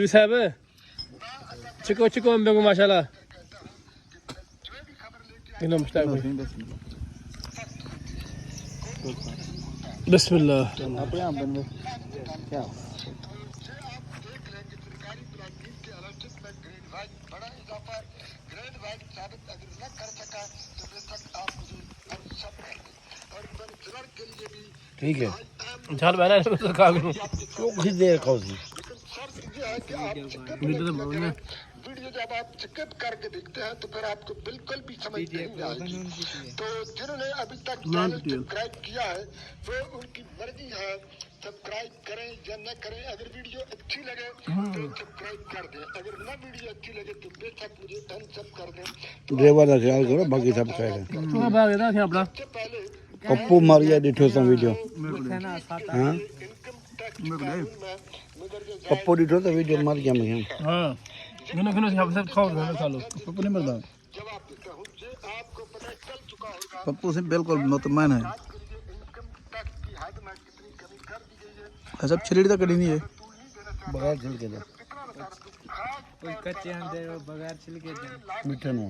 मौलवी साहब Chico Chico Ambe को माशाल्लाह एकदम स्टाइल बिस्मिल्लाह अपने आप बन गए क्या ठीक है झाल बना है तो खा लूं तो कुछ देर खाओ जी वीडियो जब आप चिकन करके देखते हैं तो फिर आपको बिल्कुल भी समझ नहीं आएगी। तो जिन्होंने अभी तक चैनल सब्सक्राइब किया है वो उनकी मर्जी है, सब्सक्राइब करें या न करें। अगर वीडियो अच्छी लगे तो सब्सक्राइब कर दें, अगर न वीडियो अच्छी लगे तो बेशक मुझे अनसब कर दें। ड्राइवर का ख्याल करो बाकी सब खैर है तू भाग गया था अपना सबसे पहले पप्पू मार गया डिठो सा वीडियो हाँ इनकम टैक्स कानून में मगर जो पप्पू डिठो तो वीडियो मार गया मैं हां गनो सब खाओ खा लो पप्पू नहीं मरता जवाब देता हूँ जो आपको पता चल चुका होगा पप्पू से बिल्कुल मुतमैन है इनकम टैक्स की हद में कितनी कमी कर दी गई है। सब छिलड़ी तक कटी नहीं है बगैर छिल के दे कोई कच्चे हम दे बगैर छिलके दे मीठे नो